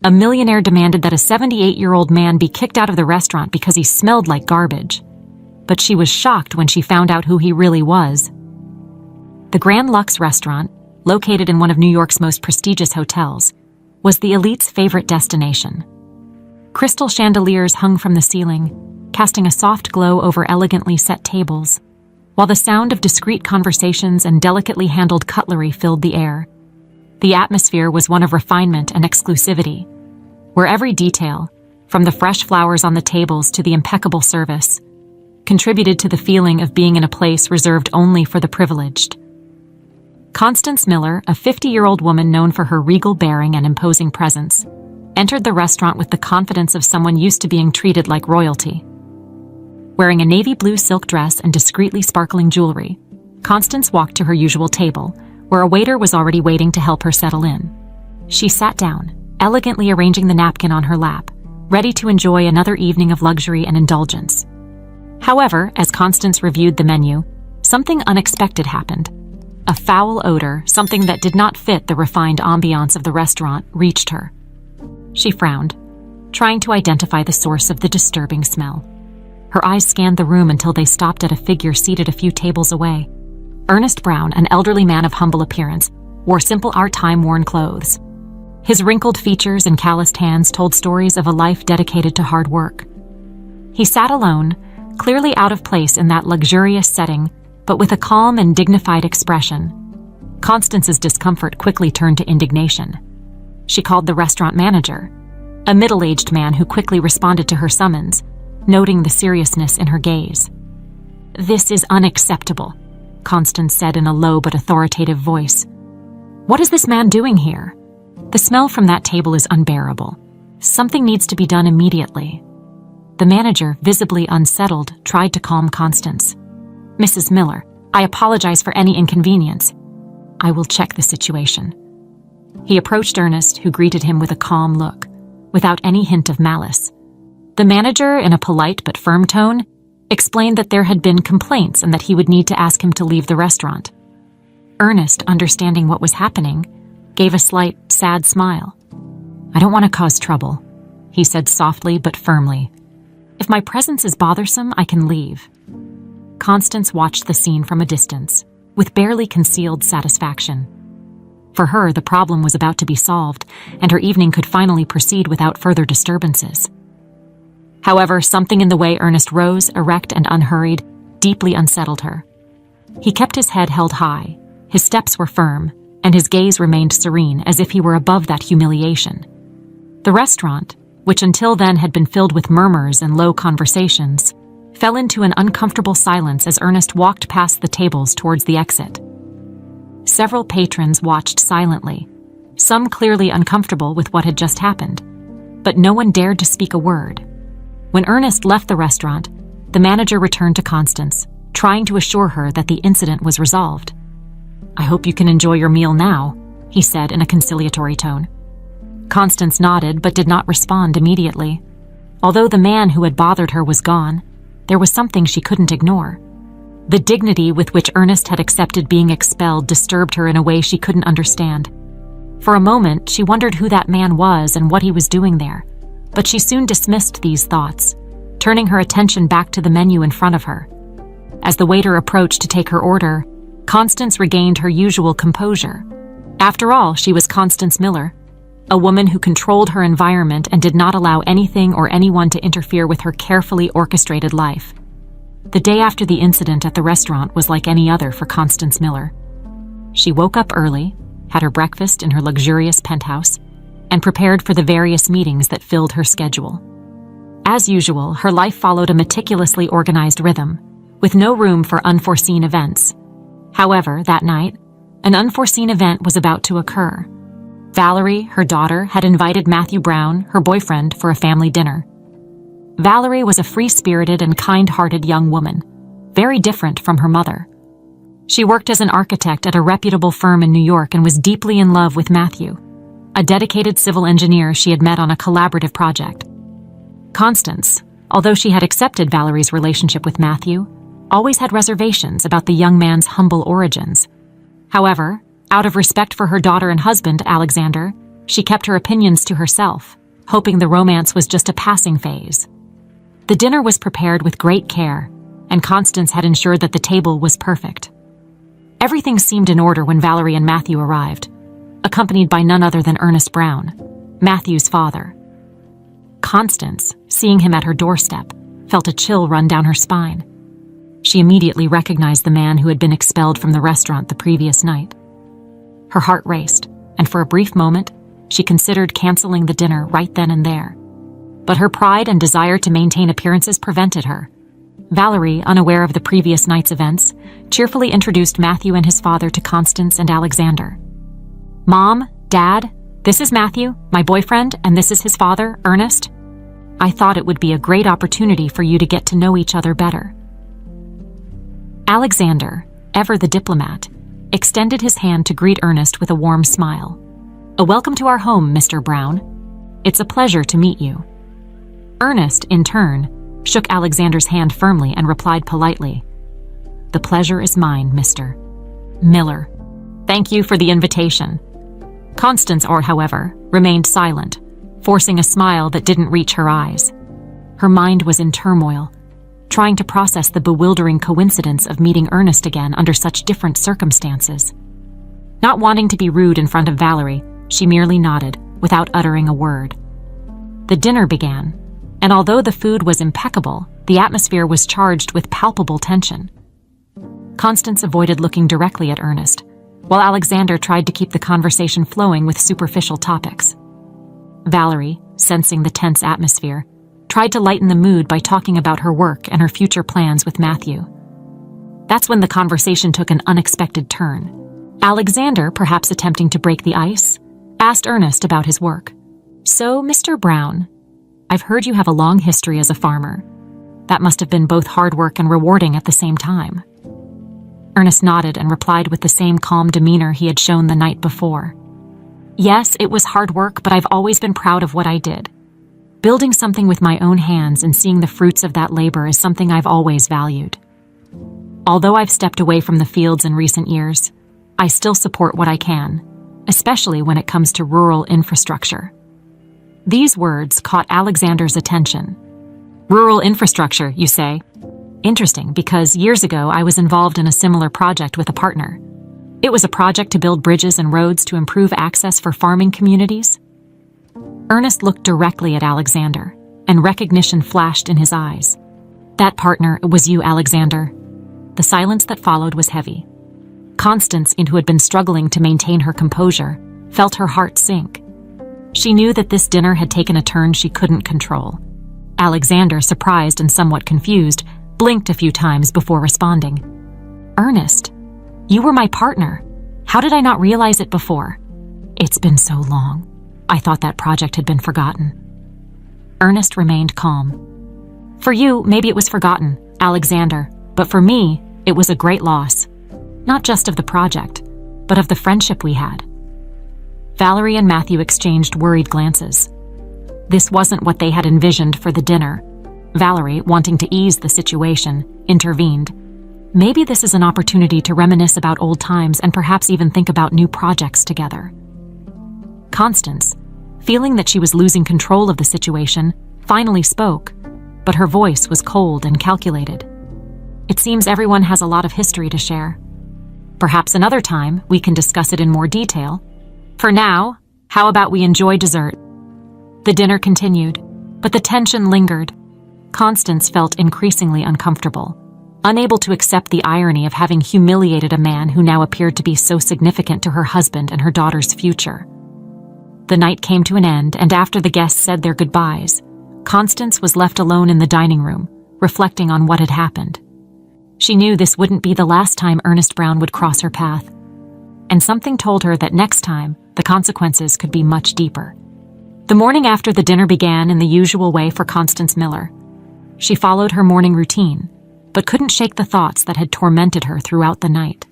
A millionaire demanded that a 78-year-old man be kicked out of the restaurant because he smelled like garbage. But she was shocked when she found out who he really was. The Grand Lux restaurant, located in one of New York's most prestigious hotels, was the elite's favorite destination. Crystal chandeliers hung from the ceiling, casting a soft glow over elegantly set tables, while the sound of discreet conversations and delicately handled cutlery filled the air. The atmosphere was one of refinement and exclusivity, where every detail, from the fresh flowers on the tables to the impeccable service, contributed to the feeling of being in a place reserved only for the privileged. Constance Miller, a 50-year-old woman known for her regal bearing and imposing presence, entered the restaurant with the confidence of someone used to being treated like royalty. Wearing a navy blue silk dress and discreetly sparkling jewelry, Constance walked to her usual table, where a waiter was already waiting to help her settle in. She sat down, elegantly arranging the napkin on her lap, ready to enjoy another evening of luxury and indulgence. However, as Constance reviewed the menu, something unexpected happened. A foul odor, something that did not fit the refined ambiance of the restaurant, reached her. She frowned, trying to identify the source of the disturbing smell. Her eyes scanned the room until they stopped at a figure seated a few tables away. Ernest Brown, an elderly man of humble appearance, wore simple time-worn clothes. His wrinkled features and calloused hands told stories of a life dedicated to hard work. He sat alone, clearly out of place in that luxurious setting, but with a calm and dignified expression. Constance's discomfort quickly turned to indignation. She called the restaurant manager, a middle-aged man who quickly responded to her summons, noting the seriousness in her gaze. "This is unacceptable," Constance said in a low but authoritative voice. "What is this man doing here? The smell from that table is unbearable. Something needs to be done immediately." The manager, visibly unsettled, tried to calm Constance. "Mrs. Miller, I apologize for any inconvenience. I will check the situation." He approached Ernest, who greeted him with a calm look, without any hint of malice. The manager, in a polite but firm tone, explained that there had been complaints and that he would need to ask him to leave the restaurant. Ernest, understanding what was happening, gave a slight, sad smile. "I don't want to cause trouble," he said softly but firmly. "If my presence is bothersome, I can leave." Constance watched the scene from a distance, with barely concealed satisfaction. For her, the problem was about to be solved, and her evening could finally proceed without further disturbances. However, something in the way Ernest rose, erect and unhurried, deeply unsettled her. He kept his head held high, his steps were firm, and his gaze remained serene, as if he were above that humiliation. The restaurant, which until then had been filled with murmurs and low conversations, fell into an uncomfortable silence as Ernest walked past the tables towards the exit. Several patrons watched silently, some clearly uncomfortable with what had just happened, but no one dared to speak a word. When Ernest left the restaurant, the manager returned to Constance, trying to assure her that the incident was resolved. "I hope you can enjoy your meal now," he said in a conciliatory tone. Constance nodded but did not respond immediately. Although the man who had bothered her was gone, there was something she couldn't ignore. The dignity with which Ernest had accepted being expelled disturbed her in a way she couldn't understand. For a moment, she wondered who that man was and what he was doing there, but she soon dismissed these thoughts, turning her attention back to the menu in front of her. As the waiter approached to take her order, Constance regained her usual composure. After all, she was Constance Miller, a woman who controlled her environment and did not allow anything or anyone to interfere with her carefully orchestrated life. The day after the incident at the restaurant was like any other for Constance Miller. She woke up early, had her breakfast in her luxurious penthouse, and prepared for the various meetings that filled her schedule. As usual, her life followed a meticulously organized rhythm, with no room for unforeseen events. However, that night, an unforeseen event was about to occur. Valerie, her daughter, had invited Matthew Brown, her boyfriend, for a family dinner. Valerie was a free-spirited and kind-hearted young woman, very different from her mother. She worked as an architect at a reputable firm in New York and was deeply in love with Matthew, a dedicated civil engineer she had met on a collaborative project. Constance, although she had accepted Valerie's relationship with Matthew, always had reservations about the young man's humble origins. However, out of respect for her daughter and husband, Alexander, She kept her opinions to herself, hoping the romance was just a passing phase. The dinner was prepared with great care, and Constance had ensured that the table was perfect. Everything seemed in order when Valerie and Matthew arrived, accompanied by none other than Ernest Brown, Matthew's father. Constance, seeing him at her doorstep, felt a chill run down her spine. She immediately recognized the man who had been expelled from the restaurant the previous night. Her heart raced, and for a brief moment, she considered canceling the dinner right then and there. But her pride and desire to maintain appearances prevented her. Valerie, unaware of the previous night's events, cheerfully introduced Matthew and his father to Constance and Alexander. "Mom, Dad, this is Matthew, my boyfriend, and this is his father, Ernest. I thought it would be a great opportunity for you to get to know each other better." Alexander, ever the diplomat, extended his hand to greet Ernest with a warm smile. "A welcome to our home, Mr. Brown. It's a pleasure to meet you." Ernest, in turn, shook Alexander's hand firmly and replied politely, "The pleasure is mine, Mr. Miller. Thank you for the invitation." Constance, however, remained silent, forcing a smile that didn't reach her eyes. Her mind was in turmoil, trying to process the bewildering coincidence of meeting Ernest again under such different circumstances. Not wanting to be rude in front of Valerie, she merely nodded, without uttering a word. The dinner began, and although the food was impeccable, the atmosphere was charged with palpable tension. Constance avoided looking directly at Ernest, while Alexander tried to keep the conversation flowing with superficial topics. Valerie, sensing the tense atmosphere, tried to lighten the mood by talking about her work and her future plans with Matthew. That's when the conversation took an unexpected turn. Alexander, perhaps attempting to break the ice, asked Ernest about his work. "So, Mr. Brown, I've heard you have a long history as a farmer. That must have been both hard work and rewarding at the same time." Ernest nodded and replied with the same calm demeanor he had shown the night before. "Yes, it was hard work, but I've always been proud of what I did. Building something with my own hands and seeing the fruits of that labor is something I've always valued. Although I've stepped away from the fields in recent years, I still support what I can, especially when it comes to rural infrastructure." These words caught Alexander's attention. "Rural infrastructure, you say? Interesting, because years ago I was involved in a similar project with a partner. It was a project to build bridges and roads to improve access for farming communities." Ernest looked directly at Alexander, and recognition flashed in his eyes. "That partner was you, Alexander." The silence that followed was heavy. Constance, who had been struggling to maintain her composure, felt her heart sink. She knew that this dinner had taken a turn she couldn't control. Alexander, surprised and somewhat confused, blinked a few times before responding. "Ernest, you were my partner. How did I not realize it before? It's been so long. I thought that project had been forgotten." Ernest remained calm. "For you, maybe it was forgotten, Alexander, but for me, it was a great loss. Not just of the project, but of the friendship we had." Valerie and Matthew exchanged worried glances. This wasn't what they had envisioned for the dinner. Valerie, wanting to ease the situation, intervened. "Maybe this is an opportunity to reminisce about old times and perhaps even think about new projects together." Constance, feeling that she was losing control of the situation, finally spoke, but her voice was cold and calculated. "It seems everyone has a lot of history to share. Perhaps another time we can discuss it in more detail. For now, how about we enjoy dessert?" The dinner continued, but the tension lingered. Constance felt increasingly uncomfortable, unable to accept the irony of having humiliated a man who now appeared to be so significant to her husband and her daughter's future. The night came to an end, and after the guests said their goodbyes, Constance was left alone in the dining room, reflecting on what had happened. She knew this wouldn't be the last time Ernest Brown would cross her path, and something told her that next time, the consequences could be much deeper. The morning after the dinner began in the usual way for Constance Miller. She followed her morning routine, but couldn't shake the thoughts that had tormented her throughout the night.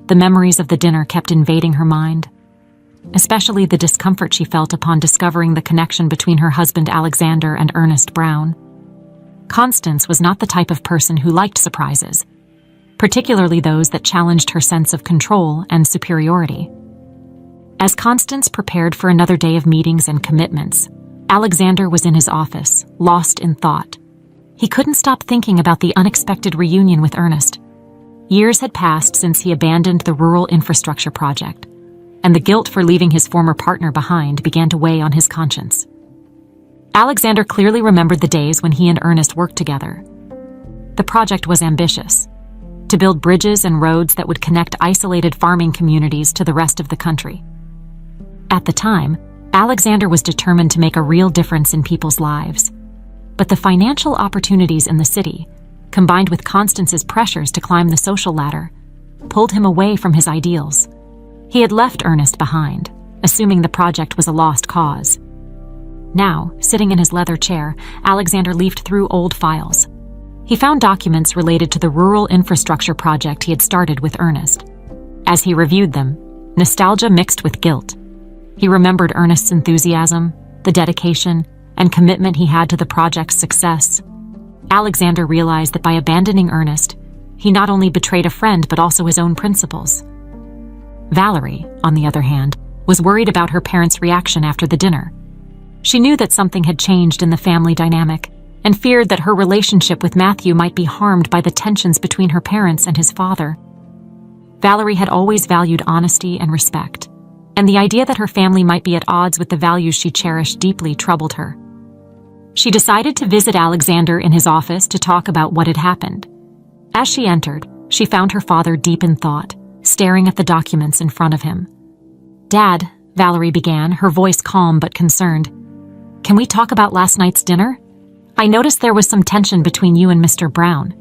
The memories of the dinner kept invading her mind, especially the discomfort she felt upon discovering the connection between her husband Alexander and Ernest Brown. Constance was not the type of person who liked surprises, particularly those that challenged her sense of control and superiority. As Constance prepared for another day of meetings and commitments, Alexander was in his office, lost in thought. He couldn't stop thinking about the unexpected reunion with Ernest. Years had passed since he abandoned the rural infrastructure project, and the guilt for leaving his former partner behind began to weigh on his conscience. Alexander clearly remembered the days when he and Ernest worked together. The project was ambitious: to build bridges and roads that would connect isolated farming communities to the rest of the country. At the time, Alexander was determined to make a real difference in people's lives. But the financial opportunities in the city, combined with Constance's pressures to climb the social ladder, pulled him away from his ideals. He had left Ernest behind, assuming the project was a lost cause. Now, sitting in his leather chair, Alexander leafed through old files. He found documents related to the rural infrastructure project he had started with Ernest. As he reviewed them, nostalgia mixed with guilt. He remembered Ernest's enthusiasm, the dedication, and commitment he had to the project's success. Alexander realized that by abandoning Ernest, he not only betrayed a friend but also his own principles. Valerie, on the other hand, was worried about her parents' reaction after the dinner. She knew that something had changed in the family dynamic and feared that her relationship with Matthew might be harmed by the tensions between her parents and his father. Valerie had always valued honesty and respect, and the idea that her family might be at odds with the values she cherished deeply troubled her. She decided to visit Alexander in his office to talk about what had happened. As she entered, she found her father deep in thought, staring at the documents in front of him. "Dad," Valerie began, her voice calm but concerned, "can we talk about last night's dinner? I noticed there was some tension between you and Mr. Brown.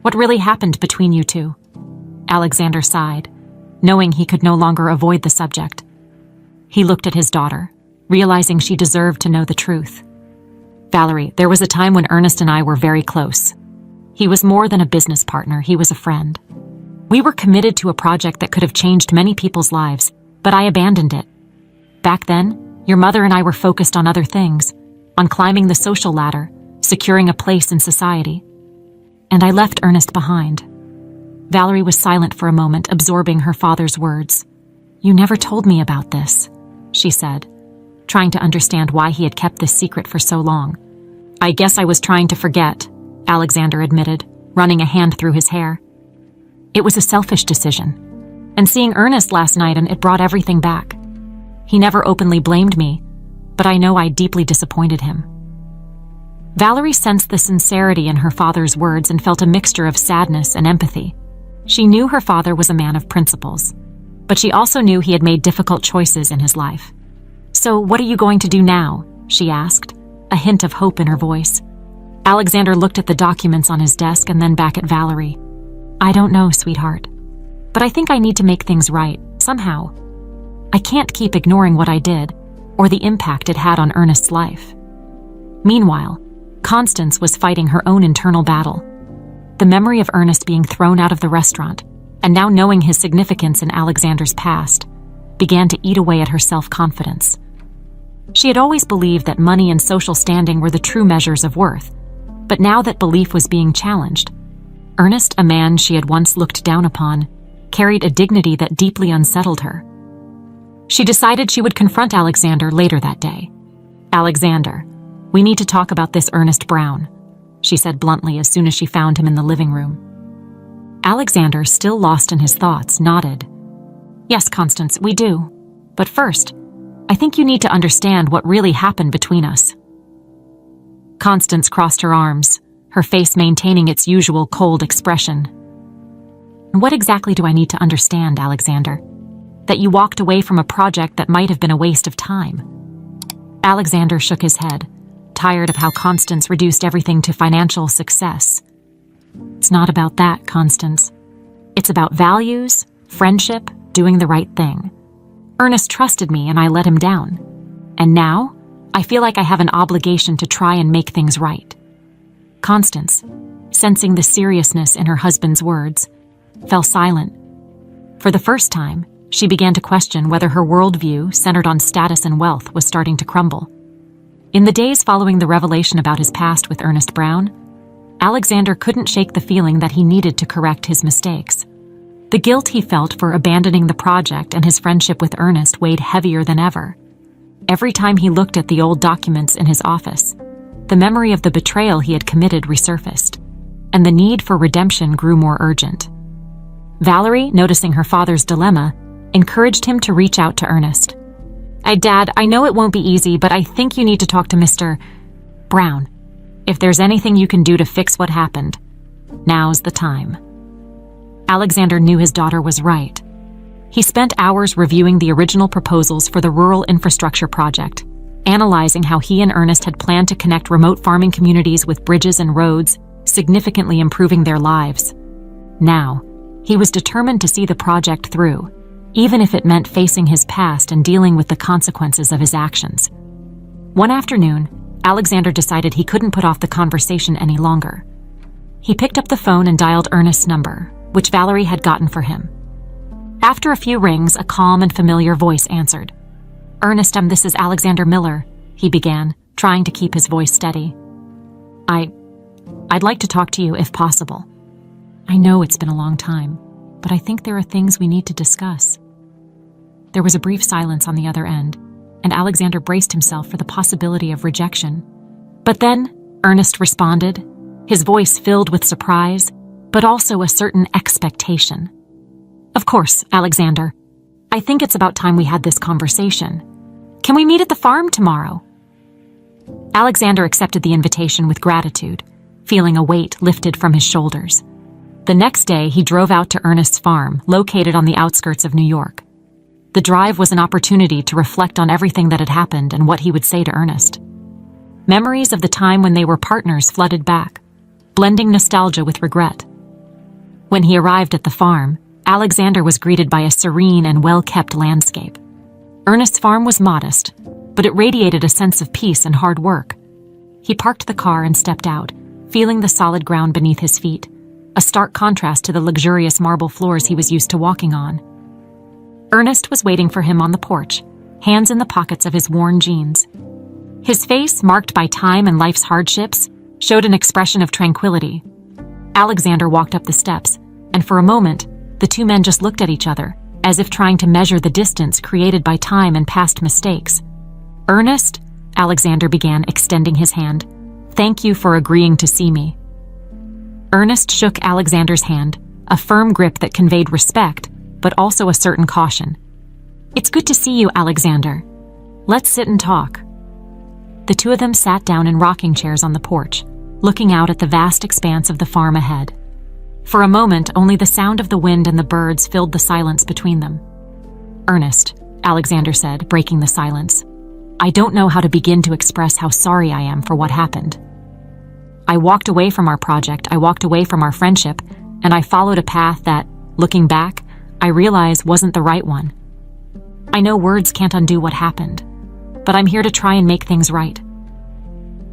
What really happened between you two?" Alexander sighed, knowing he could no longer avoid the subject. He looked at his daughter, realizing she deserved to know the truth. "Valerie, there was a time when Ernest and I were very close. He was more than a business partner, he was a friend. We were committed to a project that could have changed many people's lives, but I abandoned it. Back then, your mother and I were focused on other things, on climbing the social ladder, securing a place in society. And I left Ernest behind." Valerie was silent for a moment, absorbing her father's words. "You never told me about this," she said, trying to understand why he had kept this secret for so long. "I guess I was trying to forget," Alexander admitted, running a hand through his hair. "It was a selfish decision. And seeing Ernest last night, and it brought everything back. He never openly blamed me, but I know I deeply disappointed him." Valerie sensed the sincerity in her father's words and felt a mixture of sadness and empathy. She knew her father was a man of principles, but she also knew he had made difficult choices in his life. "So what are you going to do now?" she asked, a hint of hope in her voice. Alexander looked at the documents on his desk and then back at Valerie. "I don't know, sweetheart. But I think I need to make things right, somehow. I can't keep ignoring what I did, or the impact it had on Ernest's life." Meanwhile, Constance was fighting her own internal battle. The memory of Ernest being thrown out of the restaurant, and now knowing his significance in Alexander's past, began to eat away at her self-confidence. She had always believed that money and social standing were the true measures of worth, but now that belief was being challenged. Ernest, a man she had once looked down upon, carried a dignity that deeply unsettled her. She decided she would confront Alexander later that day. "Alexander, we need to talk about this Ernest Brown," she said bluntly as soon as she found him in the living room. Alexander, still lost in his thoughts, nodded. "Yes, Constance, we do. But first, I think you need to understand what really happened between us." Constance crossed her arms, her face maintaining its usual cold expression. "What exactly do I need to understand, Alexander? That you walked away from a project that might have been a waste of time?" Alexander shook his head, tired of how Constance reduced everything to financial success. "It's not about that, Constance. It's about values, friendship, doing the right thing. Ernest trusted me and I let him down. And now, I feel like I have an obligation to try and make things right." Constance, sensing the seriousness in her husband's words, fell silent. For the first time, she began to question whether her worldview, centered on status and wealth, was starting to crumble. In the days following the revelation about his past with Ernest Brown, Alexander couldn't shake the feeling that he needed to correct his mistakes. The guilt he felt for abandoning the project and his friendship with Ernest weighed heavier than ever. Every time he looked at the old documents in his office, the memory of the betrayal he had committed resurfaced, and the need for redemption grew more urgent. Valerie, noticing her father's dilemma, encouraged him to reach out to Ernest. Dad, I know it won't be easy, but I think you need to talk to Mr. Brown. If there's anything you can do to fix what happened, now's the time." Alexander knew his daughter was right. He spent hours reviewing the original proposals for the rural infrastructure project, analyzing how he and Ernest had planned to connect remote farming communities with bridges and roads, significantly improving their lives. Now, he was determined to see the project through, even if it meant facing his past and dealing with the consequences of his actions. One afternoon, Alexander decided he couldn't put off the conversation any longer. He picked up the phone and dialed Ernest's number, which Valerie had gotten for him. After a few rings, a calm and familiar voice answered. "Ernest, this is Alexander Miller," he began, trying to keep his voice steady. I'd like to talk to you if possible. I know it's been a long time, but I think there are things we need to discuss." There was a brief silence on the other end, and Alexander braced himself for the possibility of rejection. But then, Ernest responded, his voice filled with surprise, but also a certain expectation. "Of course, Alexander. I think it's about time we had this conversation. Can we meet at the farm tomorrow?" Alexander accepted the invitation with gratitude, feeling a weight lifted from his shoulders. The next day, he drove out to Ernest's farm, located on the outskirts of New York. The drive was an opportunity to reflect on everything that had happened and what he would say to Ernest. Memories of the time when they were partners flooded back, blending nostalgia with regret. When he arrived at the farm, Alexander was greeted by a serene and well-kept landscape. Ernest's farm was modest, but it radiated a sense of peace and hard work. He parked the car and stepped out, feeling the solid ground beneath his feet, a stark contrast to the luxurious marble floors he was used to walking on. Ernest was waiting for him on the porch, hands in the pockets of his worn jeans. His face, marked by time and life's hardships, showed an expression of tranquility. Alexander walked up the steps, and for a moment, the two men just looked at each other, as if trying to measure the distance created by time and past mistakes. "Ernest," Alexander began, extending his hand, "thank you for agreeing to see me." Ernest shook Alexander's hand, a firm grip that conveyed respect, but also a certain caution. "It's good to see you, Alexander. Let's sit and talk." The two of them sat down in rocking chairs on the porch, looking out at the vast expanse of the farm ahead. For a moment, only the sound of the wind and the birds filled the silence between them. "Ernest," Alexander said, breaking the silence, "I don't know how to begin to express how sorry I am for what happened. I walked away from our project, I walked away from our friendship, and I followed a path that, looking back, I realize wasn't the right one. I know words can't undo what happened, but I'm here to try and make things right."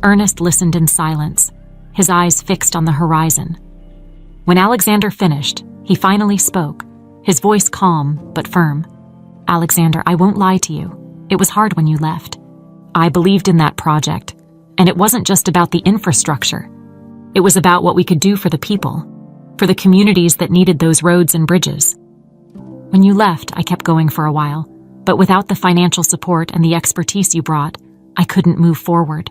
Ernest listened in silence, his eyes fixed on the horizon. When Alexander finished, he finally spoke, his voice calm but firm. "Alexander, I won't lie to you. It was hard when you left. I believed in that project, and it wasn't just about the infrastructure. It was about what we could do for the people, for the communities that needed those roads and bridges. When you left, I kept going for a while, but without the financial support and the expertise you brought, I couldn't move forward."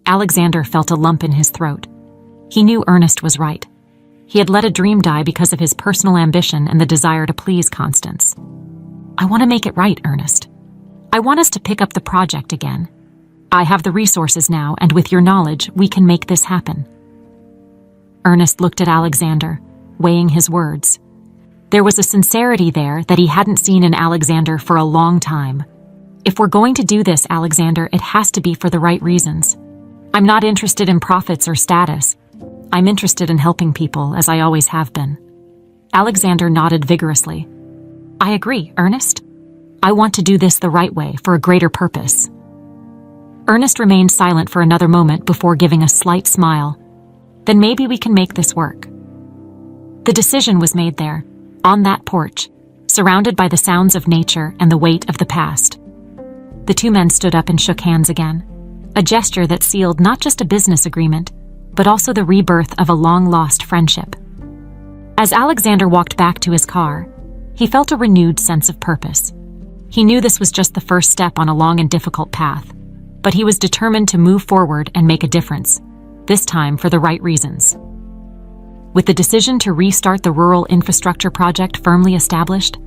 Alexander felt a lump in his throat. He knew Ernest was right. He had let a dream die because of his personal ambition and the desire to please Constance. "I want to make it right, Ernest. I want us to pick up the project again. I have the resources now, and with your knowledge, we can make this happen." Ernest looked at Alexander, weighing his words. There was a sincerity there that he hadn't seen in Alexander for a long time. "If we're going to do this, Alexander, it has to be for the right reasons. I'm not interested in profits or status. I'm interested in helping people, as I always have been." Alexander nodded vigorously. "I agree, Ernest. I want to do this the right way, for a greater purpose." Ernest remained silent for another moment before giving a slight smile. "Then maybe we can make this work." The decision was made there, on that porch, surrounded by the sounds of nature and the weight of the past. The two men stood up and shook hands again, a gesture that sealed not just a business agreement, but also the rebirth of a long-lost friendship. As Alexander walked back to his car, he felt a renewed sense of purpose. He knew this was just the first step on a long and difficult path, but he was determined to move forward and make a difference, this time for the right reasons. With the decision to restart the rural infrastructure project firmly established,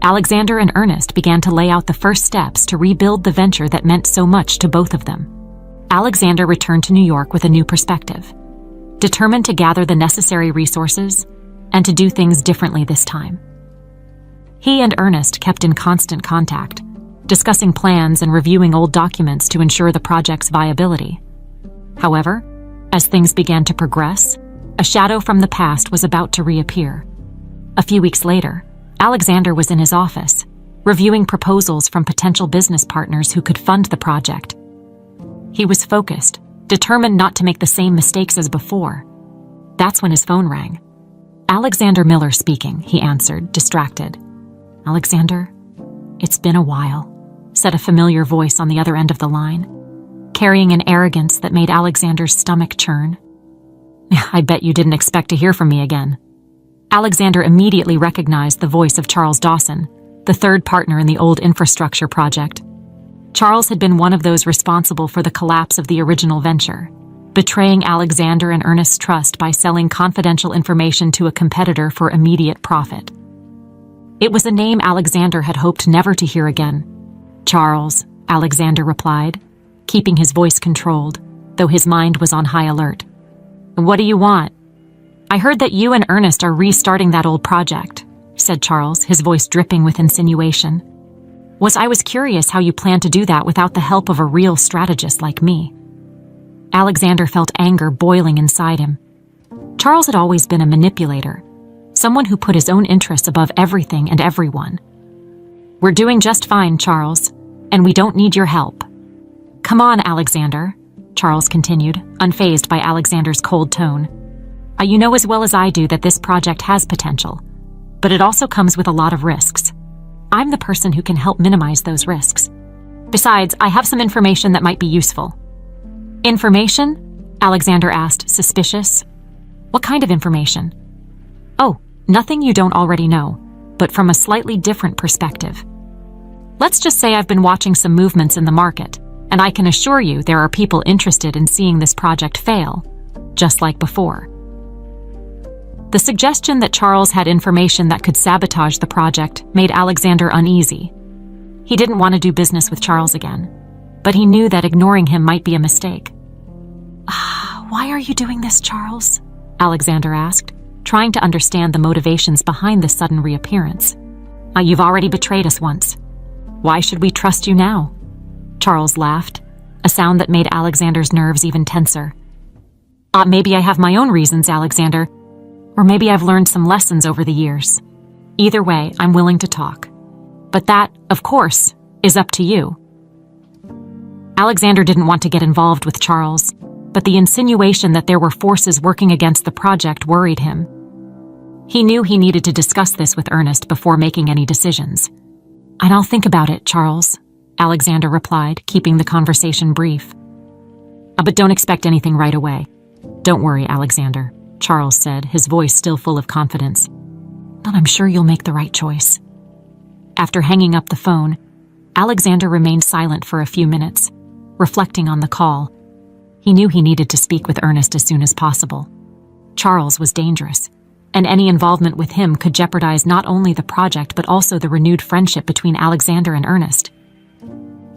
Alexander and Ernest began to lay out the first steps to rebuild the venture that meant so much to both of them. Alexander returned to New York with a new perspective, determined to gather the necessary resources and to do things differently this time. He and Ernest kept in constant contact, discussing plans and reviewing old documents to ensure the project's viability. However, as things began to progress, a shadow from the past was about to reappear. A few weeks later, Alexander was in his office, reviewing proposals from potential business partners who could fund the project. He was focused, determined not to make the same mistakes as before. That's when his phone rang. "Alexander Miller speaking," he answered, distracted. "Alexander, it's been a while," said a familiar voice on the other end of the line, carrying an arrogance that made Alexander's stomach churn. "I bet you didn't expect to hear from me again." Alexander immediately recognized the voice of Charles Dawson, the third partner in the old infrastructure project. Charles had been one of those responsible for the collapse of the original venture, betraying Alexander and Ernest's trust by selling confidential information to a competitor for immediate profit. It was a name Alexander had hoped never to hear again. "Charles," Alexander replied, keeping his voice controlled, though his mind was on high alert. "What do you want?" "I heard that you and Ernest are restarting that old project," said Charles, his voice dripping with insinuation. I was curious how you plan to do that without the help of a real strategist like me." Alexander felt anger boiling inside him. Charles had always been a manipulator, someone who put his own interests above everything and everyone. "We're doing just fine, Charles, and we don't need your help." "Come on, Alexander," Charles continued, unfazed by Alexander's cold tone. "You know as well as I do that this project has potential, but it also comes with a lot of risks. I'm the person who can help minimize those risks. Besides, I have some information that might be useful." "Information?" Alexander asked, suspicious. "What kind of information?" "Oh, nothing you don't already know, but from a slightly different perspective. Let's just say I've been watching some movements in the market, and I can assure you there are people interested in seeing this project fail, just like before." The suggestion that Charles had information that could sabotage the project made Alexander uneasy. He didn't want to do business with Charles again, but he knew that ignoring him might be a mistake. "Why are you doing this, Charles?" Alexander asked, trying to understand the motivations behind the sudden reappearance. "You've already betrayed us once. Why should we trust you now?" Charles laughed, a sound that made Alexander's nerves even tenser. Maybe I have my own reasons, Alexander. Or maybe I've learned some lessons over the years. Either way, I'm willing to talk. But that, of course, is up to you." Alexander didn't want to get involved with Charles, but the insinuation that there were forces working against the project worried him. He knew he needed to discuss this with Ernest before making any decisions. "And I'll think about it, Charles," Alexander replied, keeping the conversation brief. "But don't expect anything right away. Don't worry, Alexander," Charles said, his voice still full of confidence. "But I'm sure you'll make the right choice." After hanging up the phone, Alexander remained silent for a few minutes, reflecting on the call. He knew he needed to speak with Ernest as soon as possible. Charles was dangerous, and any involvement with him could jeopardize not only the project but also the renewed friendship between Alexander and Ernest.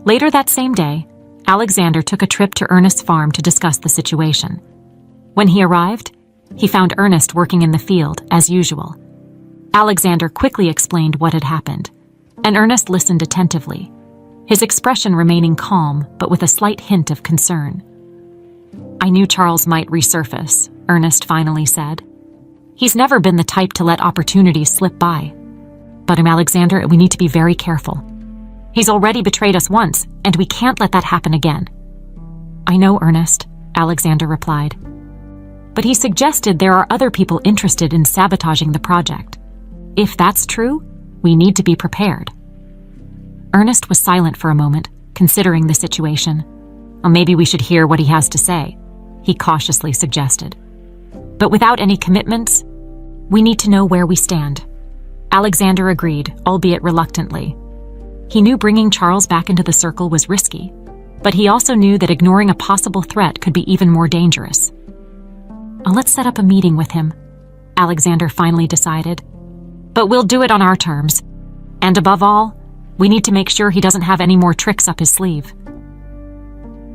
Later that same day, Alexander took a trip to Ernest's farm to discuss the situation. When he arrived, he found Ernest working in the field, as usual. Alexander quickly explained what had happened, and Ernest listened attentively, his expression remaining calm but with a slight hint of concern. "I knew Charles might resurface," Ernest finally said. "He's never been the type to let opportunities slip by. But Alexander, we need to be very careful. He's already betrayed us once, and we can't let that happen again." "I know, Ernest," Alexander replied. "But he suggested there are other people interested in sabotaging the project. If that's true, we need to be prepared." Ernest was silent for a moment, considering the situation. "Maybe we should hear what he has to say," he cautiously suggested. "But without any commitments, We need to know where we stand. Alexander agreed, albeit reluctantly. He knew bringing Charles back into the circle was risky, but he also knew that ignoring a possible threat could be even more dangerous. Let's set up a meeting with him, Alexander finally decided. But we'll do it on our terms. And above all, we need to make sure he doesn't have any more tricks up his sleeve.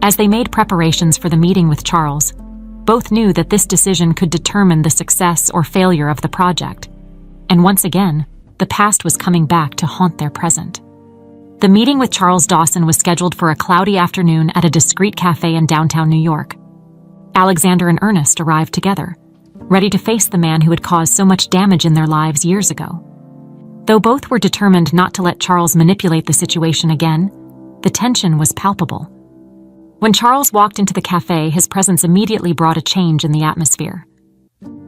As they made preparations for the meeting with Charles, both knew that this decision could determine the success or failure of the project. And once again, the past was coming back to haunt their present. The meeting with Charles Dawson was scheduled for a cloudy afternoon at a discreet cafe in downtown New York. Alexander and Ernest arrived together, ready to face the man who had caused so much damage in their lives years ago. Though both were determined not to let Charles manipulate the situation again, the tension was palpable. When Charles walked into the cafe, his presence immediately brought a change in the atmosphere.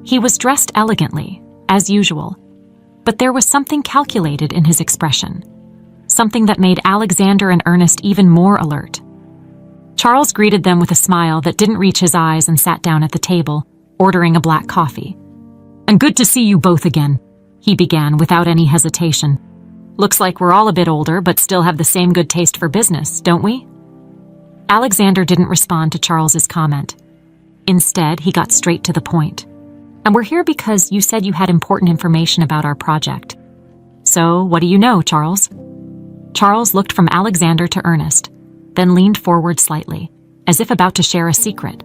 He was dressed elegantly, as usual, but there was something calculated in his expression, something that made Alexander and Ernest even more alert. Charles greeted them with a smile that didn't reach his eyes and sat down at the table, ordering a black coffee. "And good to see you both again," he began without any hesitation. "Looks like we're all a bit older, but still have the same good taste for business, don't we?" Alexander didn't respond to Charles's comment. Instead, he got straight to the point. "And we're here because you said you had important information about our project. So, what do you know, Charles?" Charles looked from Alexander to Ernest, then leaned forward slightly, as if about to share a secret.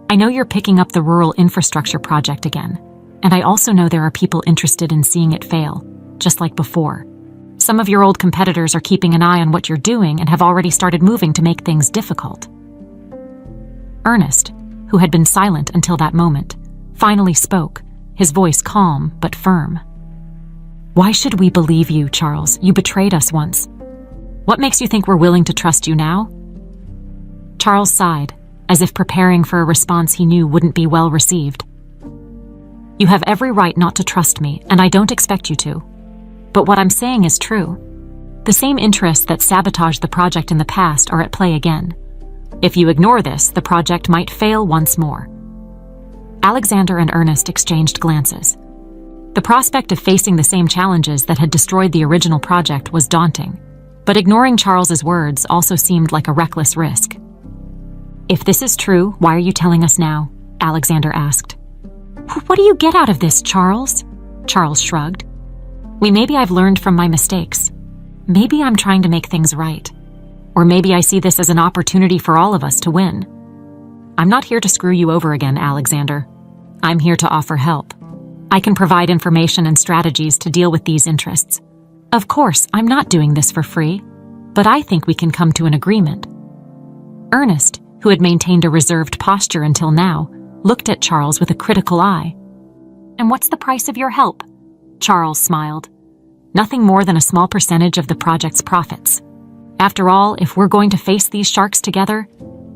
"I know you're picking up the rural infrastructure project again, and I also know there are people interested in seeing it fail, just like before. Some of your old competitors are keeping an eye on what you're doing and have already started moving to make things difficult." Ernest, who had been silent until that moment, finally spoke, his voice calm but firm. "Why should we believe you, Charles? You betrayed us once. What makes you think we're willing to trust you now?" Charles sighed, as if preparing for a response he knew wouldn't be well received. "You have every right not to trust me, and I don't expect you to. But what I'm saying is true. The same interests that sabotaged the project in the past are at play again. If you ignore this, the project might fail once more." Alexander and Ernest exchanged glances. The prospect of facing the same challenges that had destroyed the original project was daunting, but ignoring Charles's words also seemed like a reckless risk. "If this is true, why are you telling us now?" Alexander asked. "What do you get out of this, Charles?" Charles shrugged. Maybe I've learned from my mistakes. Maybe I'm trying to make things right. Or maybe I see this as an opportunity for all of us to win. I'm not here to screw you over again, Alexander. I'm here to offer help. I can provide information and strategies to deal with these interests. Of course, I'm not doing this for free, but I think we can come to an agreement." Ernest, who had maintained a reserved posture until now, looked at Charles with a critical eye. "And what's the price of your help?" Charles smiled. "Nothing more than a small percentage of the project's profits. After all, if we're going to face these sharks together,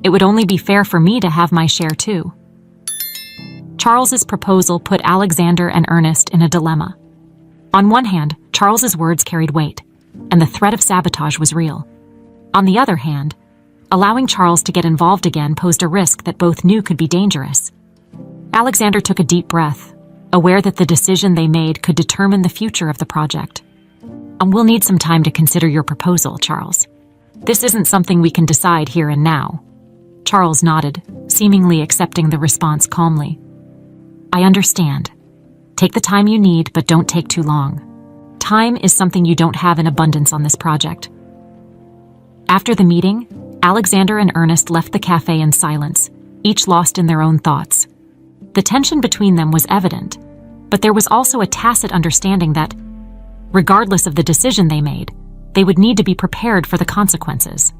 it would only be fair for me to have my share too." Charles's proposal put Alexander and Ernest in a dilemma. On one hand, Charles's words carried weight, and the threat of sabotage was real. On the other hand, allowing Charles to get involved again posed a risk that both knew could be dangerous. Alexander took a deep breath, aware that the decision they made could determine the future of the project. "We'll need some time to consider your proposal, Charles. This isn't something we can decide here and now." Charles nodded, seemingly accepting the response calmly. "I understand. Take the time you need, but don't take too long. Time is something you don't have in abundance on this project." After the meeting, Alexander and Ernest left the cafe in silence, each lost in their own thoughts. The tension between them was evident, but there was also a tacit understanding that, regardless of the decision they made, they would need to be prepared for the consequences.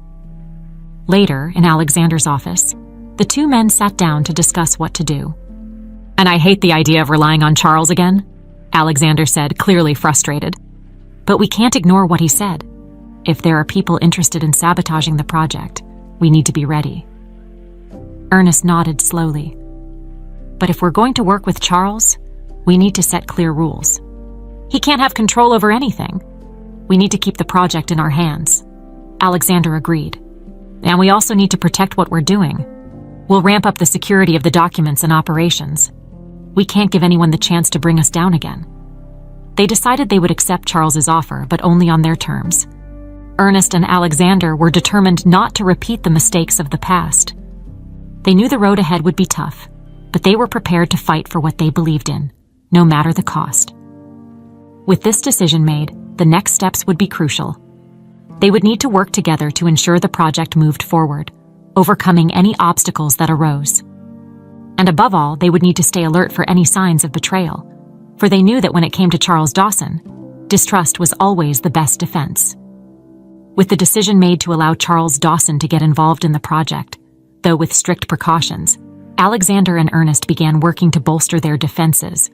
Later, in Alexander's office, the two men sat down to discuss what to do. "And I hate the idea of relying on Charles again," Alexander said, clearly frustrated. "But we can't ignore what he said. If there are people interested in sabotaging the project, we need to be ready." Ernest nodded slowly. "But if we're going to work with Charles, we need to set clear rules. He can't have control over anything. We need to keep the project in our hands." Alexander agreed. "And we also need to protect what we're doing. We'll ramp up the security of the documents and operations. We can't give anyone the chance to bring us down again." They decided they would accept Charles's offer, but only on their terms. Ernest and Alexander were determined not to repeat the mistakes of the past. They knew the road ahead would be tough, but they were prepared to fight for what they believed in, no matter the cost. With this decision made, the next steps would be crucial. They would need to work together to ensure the project moved forward, overcoming any obstacles that arose. And above all, they would need to stay alert for any signs of betrayal, for they knew that when it came to Charles Dawson, distrust was always the best defense. With the decision made to allow Charles Dawson to get involved in the project, though with strict precautions, Alexander and Ernest began working to bolster their defenses.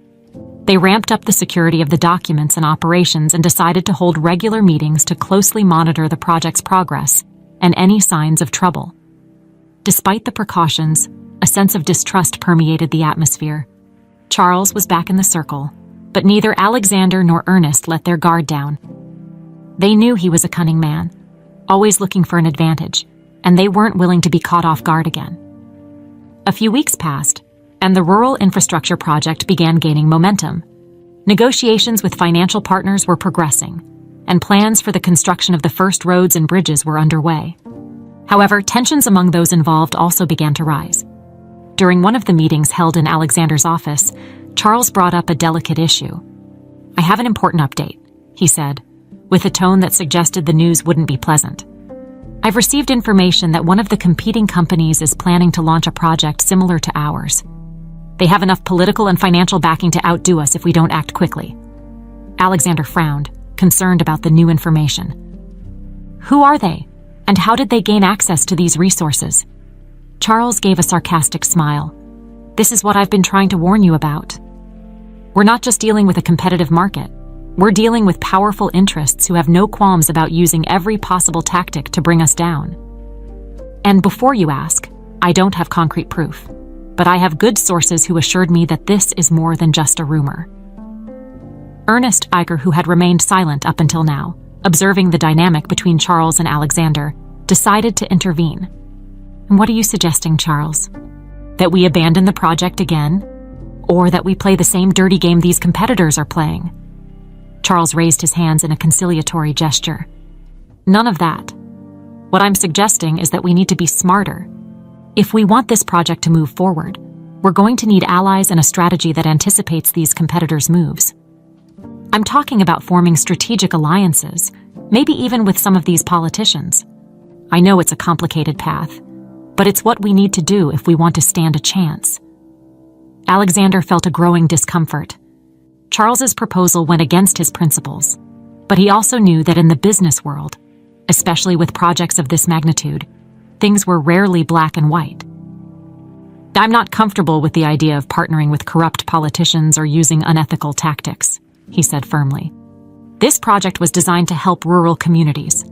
They ramped up the security of the documents and operations and decided to hold regular meetings to closely monitor the project's progress and any signs of trouble. Despite the precautions, a sense of distrust permeated the atmosphere. Charles was back in the circle, but neither Alexander nor Ernest let their guard down. They knew he was a cunning man, always looking for an advantage, and they weren't willing to be caught off guard again. A few weeks passed, and the rural infrastructure project began gaining momentum. Negotiations with financial partners were progressing, and plans for the construction of the first roads and bridges were underway. However, tensions among those involved also began to rise. During one of the meetings held in Alexander's office, Charles brought up a delicate issue. "I have an important update," he said, with a tone that suggested the news wouldn't be pleasant. "I've received information that one of the competing companies is planning to launch a project similar to ours. They have enough political and financial backing to outdo us if we don't act quickly." Alexander frowned, concerned about the new information. "Who are they, and how did they gain access to these resources?" Charles gave a sarcastic smile. "This is what I've been trying to warn you about. We're not just dealing with a competitive market. We're dealing with powerful interests who have no qualms about using every possible tactic to bring us down. And before you ask, I don't have concrete proof, but I have good sources who assured me that this is more than just a rumor." Ernest Iger, who had remained silent up until now, observing the dynamic between Charles and Alexander, decided to intervene. "And what are you suggesting, Charles? That we abandon the project again? Or that we play the same dirty game these competitors are playing?" Charles raised his hands in a conciliatory gesture. "None of that. What I'm suggesting is that we need to be smarter. If we want this project to move forward, we're going to need allies and a strategy that anticipates these competitors' moves. I'm talking about forming strategic alliances, maybe even with some of these politicians. I know it's a complicated path, but it's what we need to do if we want to stand a chance." Alexander felt a growing discomfort. Charles's proposal went against his principles, but he also knew that in the business world, especially with projects of this magnitude, things were rarely black and white. "I'm not comfortable with the idea of partnering with corrupt politicians or using unethical tactics," he said firmly. "This project was designed to help rural communities,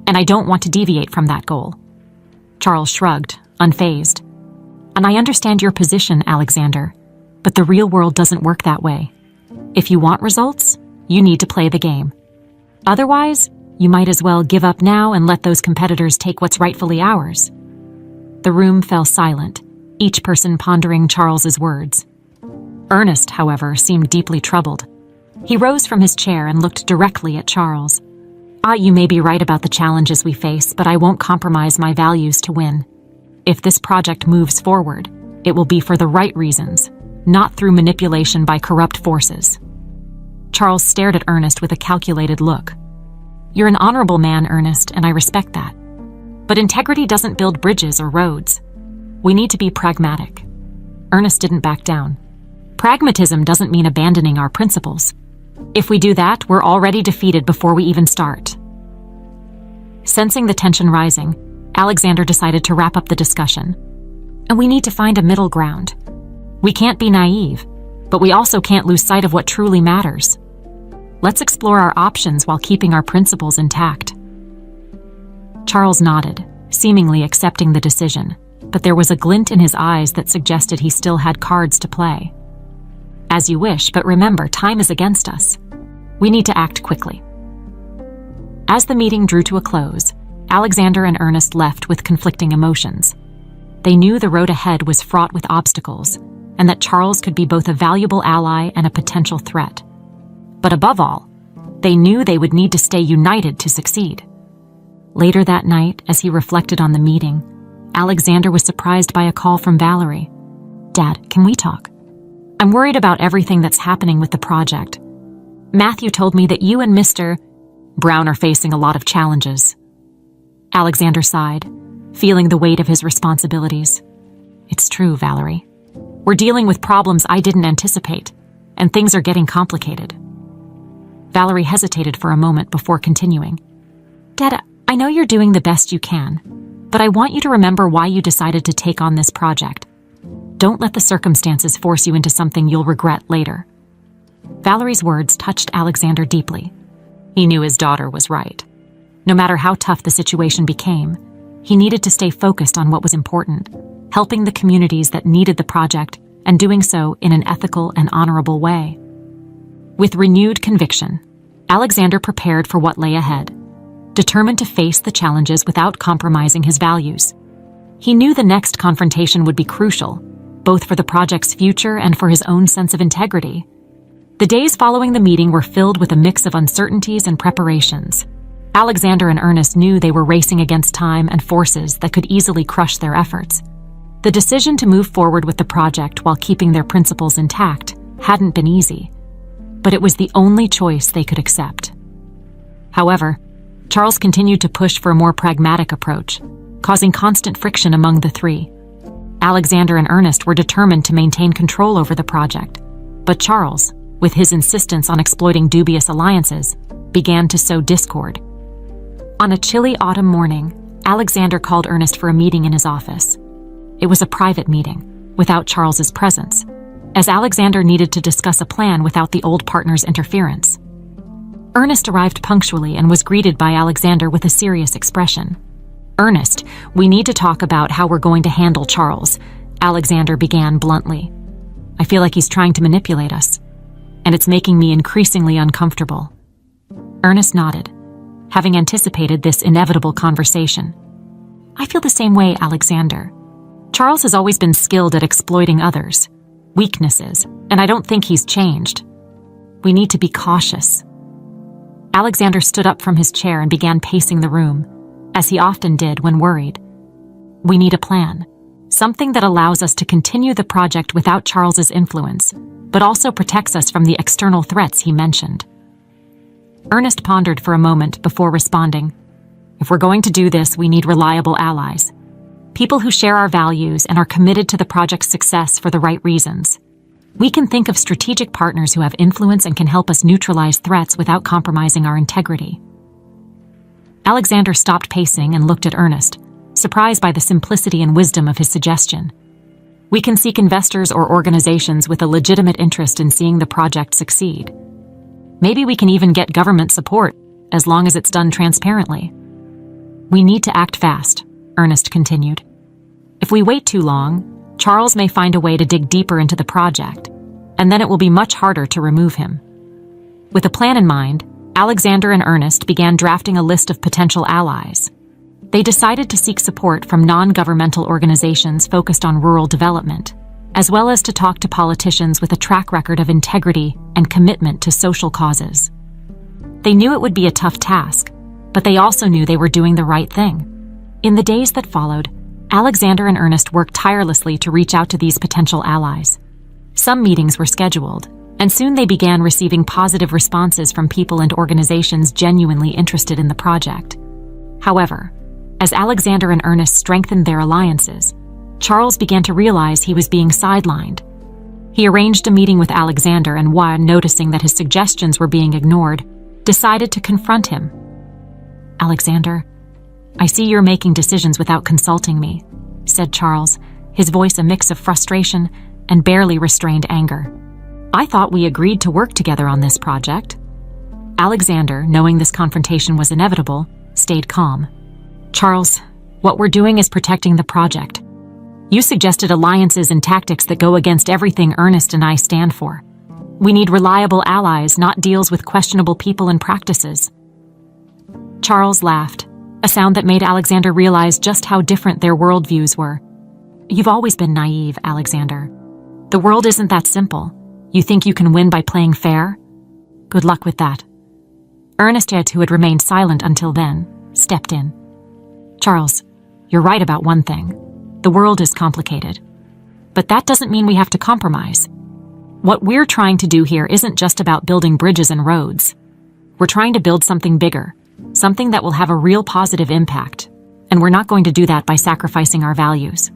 and I don't want to deviate from that goal." Charles shrugged, unfazed. "And I understand your position, Alexander, but the real world doesn't work that way. If you want results, you need to play the game. Otherwise, you might as well give up now and let those competitors take what's rightfully ours." The room fell silent, each person pondering Charles's words. Ernest, however, seemed deeply troubled. He rose from his chair and looked directly at Charles. "You may be right about the challenges we face, but I won't compromise my values to win. If this project moves forward, it will be for the right reasons, not through manipulation by corrupt forces." Charles stared at Ernest with a calculated look. "You're an honorable man, Ernest, and I respect that. But integrity doesn't build bridges or roads. We need to be pragmatic." Ernest didn't back down. "Pragmatism doesn't mean abandoning our principles. If we do that, we're already defeated before we even start." Sensing the tension rising, Alexander decided to wrap up the discussion. "And we need to find a middle ground. We can't be naive, but we also can't lose sight of what truly matters. Let's explore our options while keeping our principles intact." Charles nodded, seemingly accepting the decision, but there was a glint in his eyes that suggested he still had cards to play. "As you wish, but remember, time is against us. We need to act quickly." As the meeting drew to a close, Alexander and Ernest left with conflicting emotions. They knew the road ahead was fraught with obstacles, and that Charles could be both a valuable ally and a potential threat. But above all, they knew they would need to stay united to succeed. Later that night, as he reflected on the meeting, Alexander was surprised by a call from Valerie. "Dad, can we talk? I'm worried about everything that's happening with the project. Matthew told me that you and Mr. Brown are facing a lot of challenges." Alexander sighed, feeling the weight of his responsibilities. "It's true, Valerie. We're dealing with problems I didn't anticipate, and things are getting complicated." Valerie hesitated for a moment before continuing. "Dad, I know you're doing the best you can, but I want you to remember why you decided to take on this project. Don't let the circumstances force you into something you'll regret later." Valerie's words touched Alexander deeply. He knew his daughter was right. No matter how tough the situation became, he needed to stay focused on what was important, helping the communities that needed the project and doing so in an ethical and honorable way. With renewed conviction, Alexander prepared for what lay ahead, determined to face the challenges without compromising his values. He knew the next confrontation would be crucial, both for the project's future and for his own sense of integrity. The days following the meeting were filled with a mix of uncertainties and preparations. Alexander and Ernest knew they were racing against time and forces that could easily crush their efforts. The decision to move forward with the project while keeping their principles intact hadn't been easy, but it was the only choice they could accept. However, Charles continued to push for a more pragmatic approach, causing constant friction among the three. Alexander and Ernest were determined to maintain control over the project, but Charles, with his insistence on exploiting dubious alliances, began to sow discord. On a chilly autumn morning, Alexander called Ernest for a meeting in his office. It was a private meeting, without Charles's presence, as Alexander needed to discuss a plan without the old partner's interference. Ernest arrived punctually and was greeted by Alexander with a serious expression. "Ernest, we need to talk about how we're going to handle Charles," Alexander began bluntly. "I feel like he's trying to manipulate us, and it's making me increasingly uncomfortable." Ernest nodded, having anticipated this inevitable conversation. "I feel the same way, Alexander. Charles has always been skilled at exploiting others' weaknesses, and I don't think he's changed. We need to be cautious." Alexander stood up from his chair and began pacing the room, as he often did when worried. "We need a plan, something that allows us to continue the project without Charles's influence, but also protects us from the external threats he mentioned." Ernest pondered for a moment before responding. "If we're going to do this, we need reliable allies. People who share our values and are committed to the project's success for the right reasons. We can think of strategic partners who have influence and can help us neutralize threats without compromising our integrity." Alexander stopped pacing and looked at Ernest, surprised by the simplicity and wisdom of his suggestion. "We can seek investors or organizations with a legitimate interest in seeing the project succeed. Maybe we can even get government support, as long as it's done transparently." "We need to act fast," Ernest continued. "If we wait too long, Charles may find a way to dig deeper into the project, and then it will be much harder to remove him." With a plan in mind, Alexander and Ernest began drafting a list of potential allies. They decided to seek support from non-governmental organizations focused on rural development, as well as to talk to politicians with a track record of integrity and commitment to social causes. They knew it would be a tough task, but they also knew they were doing the right thing. In the days that followed, Alexander and Ernest worked tirelessly to reach out to these potential allies. Some meetings were scheduled, and soon they began receiving positive responses from people and organizations genuinely interested in the project. However, as Alexander and Ernest strengthened their alliances, Charles began to realize he was being sidelined. He arranged a meeting with Alexander and, while noticing that his suggestions were being ignored, decided to confront him. "Alexander, I see you're making decisions without consulting me," said Charles, his voice a mix of frustration and barely restrained anger. "I thought we agreed to work together on this project." Alexander, knowing this confrontation was inevitable, stayed calm. "Charles, what we're doing is protecting the project. You suggested alliances and tactics that go against everything Ernest and I stand for. We need reliable allies, not deals with questionable people and practices." Charles laughed, a sound that made Alexander realize just how different their worldviews were. "You've always been naive, Alexander. The world isn't that simple. You think you can win by playing fair? Good luck with that. Ernest, who had remained silent until then, stepped in. Charles, you're right about one thing. The world is complicated. But that doesn't mean we have to compromise. What we're trying to do here isn't just about building bridges and roads. We're trying to build something bigger, something that will have a real positive impact, and we're not going to do that by sacrificing our values.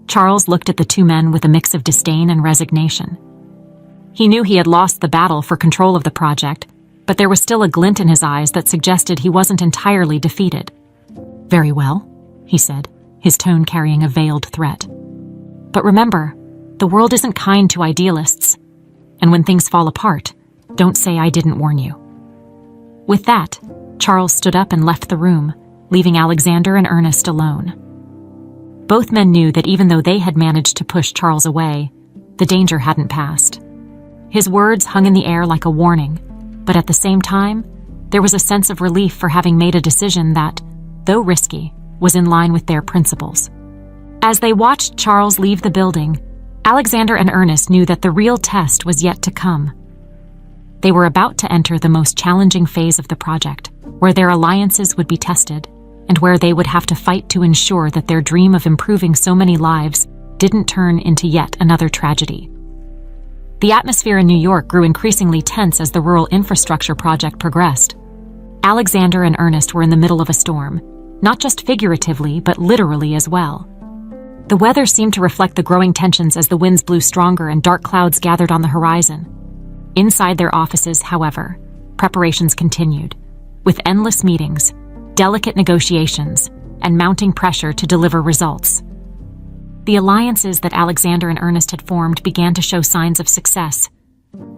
Charles looked at the two men with a mix of disdain and resignation. He knew he had lost the battle for control of the project, but there was still a glint in his eyes that suggested he wasn't entirely defeated. Very well, he said, his tone carrying a veiled threat. But remember, the world isn't kind to idealists, and when things fall apart, don't say I didn't warn you. With that, Charles stood up and left the room, leaving Alexander and Ernest alone. Both men knew that even though they had managed to push Charles away, the danger hadn't passed. His words hung in the air like a warning, but at the same time, there was a sense of relief for having made a decision that, though risky, was in line with their principles. As they watched Charles leave the building, Alexander and Ernest knew that the real test was yet to come. They were about to enter the most challenging phase of the project, where their alliances would be tested, and where they would have to fight to ensure that their dream of improving so many lives didn't turn into yet another tragedy. The atmosphere in New York grew increasingly tense as the rural infrastructure project progressed. Alexander and Ernest were in the middle of a storm, not just figuratively, but literally as well. The weather seemed to reflect the growing tensions as the winds blew stronger and dark clouds gathered on the horizon. Inside their offices, however, preparations continued, with endless meetings, delicate negotiations, and mounting pressure to deliver results. The alliances that Alexander and Ernest had formed began to show signs of success.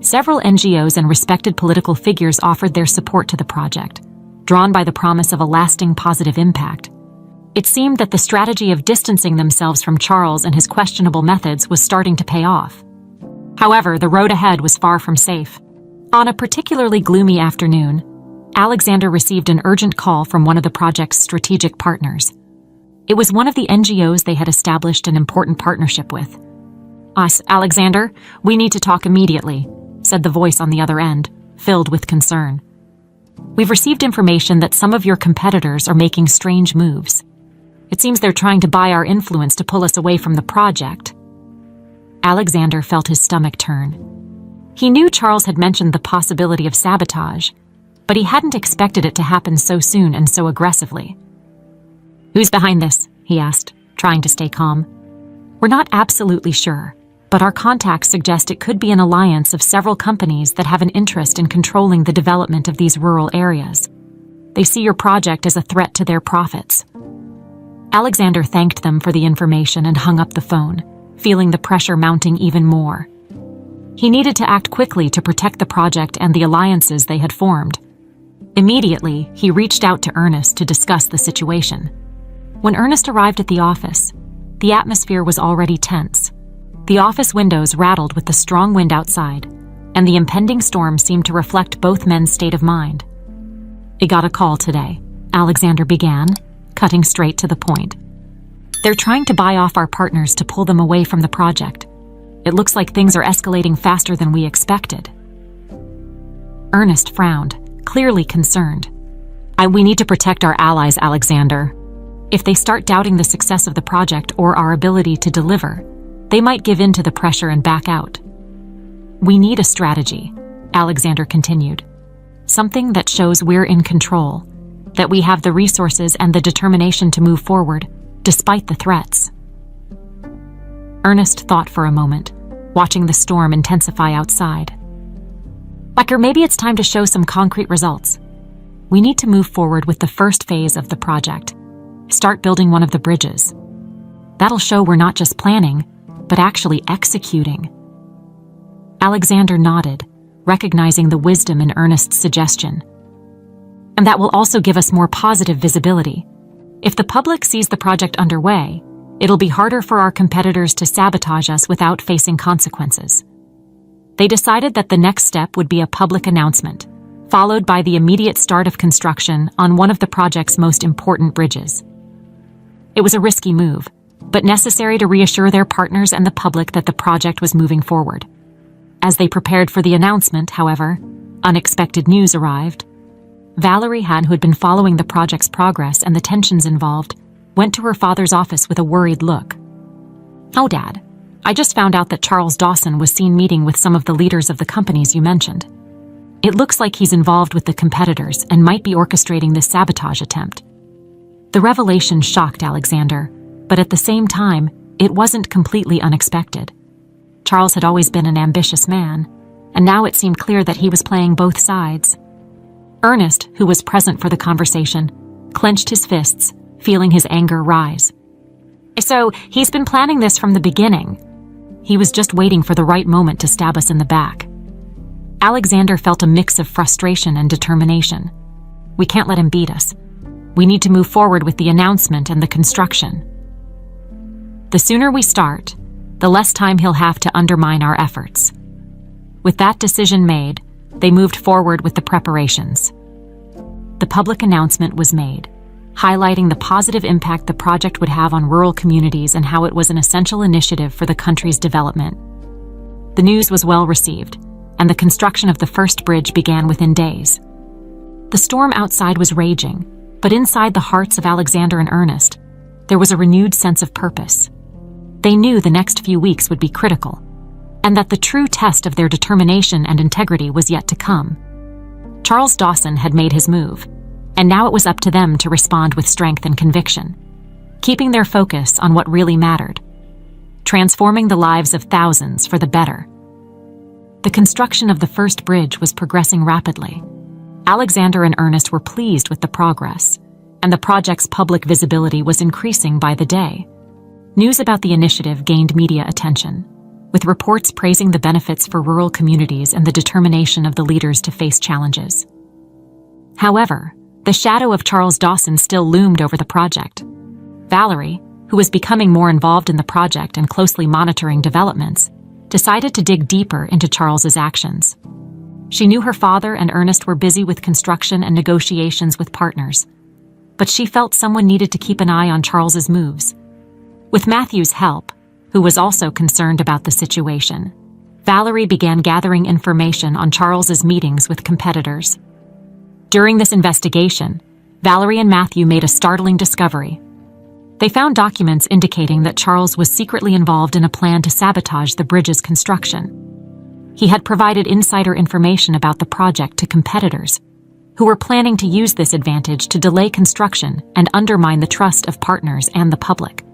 Several NGOs and respected political figures offered their support to the project, drawn by the promise of a lasting positive impact. It seemed that the strategy of distancing themselves from Charles and his questionable methods was starting to pay off. However, the road ahead was far from safe. On a particularly gloomy afternoon, Alexander received an urgent call from one of the project's strategic partners. It was one of the NGOs they had established an important partnership with. "Us, Alexander, we need to talk immediately," said the voice on the other end, filled with concern. "We've received information that some of your competitors are making strange moves. It seems they're trying to buy our influence to pull us away from the project." Alexander felt his stomach turn. He knew Charles had mentioned the possibility of sabotage, but he hadn't expected it to happen so soon and so aggressively. "Who's behind this?" he asked, trying to stay calm. "We're not absolutely sure, but our contacts suggest it could be an alliance of several companies that have an interest in controlling the development of these rural areas. They see your project as a threat to their profits." Alexander thanked them for the information and hung up the phone, feeling the pressure mounting even more. He needed to act quickly to protect the project and the alliances they had formed. Immediately, he reached out to Ernest to discuss the situation. When Ernest arrived at the office, the atmosphere was already tense. The office windows rattled with the strong wind outside, and the impending storm seemed to reflect both men's state of mind. "I got a call today," Alexander began, cutting straight to the point. "They're trying to buy off our partners to pull them away from the project. It looks like things are escalating faster than we expected." Ernest frowned, clearly concerned. We need to protect our allies, Alexander. If they start doubting the success of the project or our ability to deliver, they might give in to the pressure and back out." "We need a strategy," Alexander continued. "Something that shows we're in control, that we have the resources and the determination to move forward, despite the threats." Ernest thought for a moment, watching the storm intensify outside. "Or maybe it's time to show some concrete results. We need to move forward with the first phase of the project. Start building one of the bridges. That'll show we're not just planning, but actually executing." Alexander nodded, recognizing the wisdom in Ernest's suggestion. "And that will also give us more positive visibility. If the public sees the project underway, it'll be harder for our competitors to sabotage us without facing consequences." They decided that the next step would be a public announcement, followed by the immediate start of construction on one of the project's most important bridges. It was a risky move, but necessary to reassure their partners and the public that the project was moving forward. As they prepared for the announcement, however, unexpected news arrived. Valerie Han, who had been following the project's progress and the tensions involved, went to her father's office with a worried look. "Oh, Dad, I just found out that Charles Dawson was seen meeting with some of the leaders of the companies you mentioned. It looks like he's involved with the competitors and might be orchestrating this sabotage attempt." The revelation shocked Alexander, but at the same time, it wasn't completely unexpected. Charles had always been an ambitious man, and now it seemed clear that he was playing both sides. Ernest, who was present for the conversation, clenched his fists, feeling his anger rise. "So, he's been planning this from the beginning. He was just waiting for the right moment to stab us in the back." Alexander felt a mix of frustration and determination. "We can't let him beat us. We need to move forward with the announcement and the construction. The sooner we start, the less time he'll have to undermine our efforts." With that decision made, they moved forward with the preparations. The public announcement was made, highlighting the positive impact the project would have on rural communities and how it was an essential initiative for the country's development. The news was well received, and the construction of the first bridge began within days. The storm outside was raging, but inside the hearts of Alexander and Ernest, there was a renewed sense of purpose. They knew the next few weeks would be critical, and that the true test of their determination and integrity was yet to come. Charles Dawson had made his move, and now it was up to them to respond with strength and conviction, keeping their focus on what really mattered, transforming the lives of thousands for the better. The construction of the first bridge was progressing rapidly. Alexander and Ernest were pleased with the progress, and the project's public visibility was increasing by the day. News about the initiative gained media attention, with reports praising the benefits for rural communities and the determination of the leaders to face challenges. However, the shadow of Charles Dawson still loomed over the project. Valerie, who was becoming more involved in the project and closely monitoring developments, decided to dig deeper into Charles's actions. She knew her father and Ernest were busy with construction and negotiations with partners, but she felt someone needed to keep an eye on Charles's moves. With Matthew's help, who was also concerned about the situation, Valerie began gathering information on Charles's meetings with competitors. During this investigation, Valerie and Matthew made a startling discovery. They found documents indicating that Charles was secretly involved in a plan to sabotage the bridge's construction. He had provided insider information about the project to competitors, who were planning to use this advantage to delay construction and undermine the trust of partners and the public.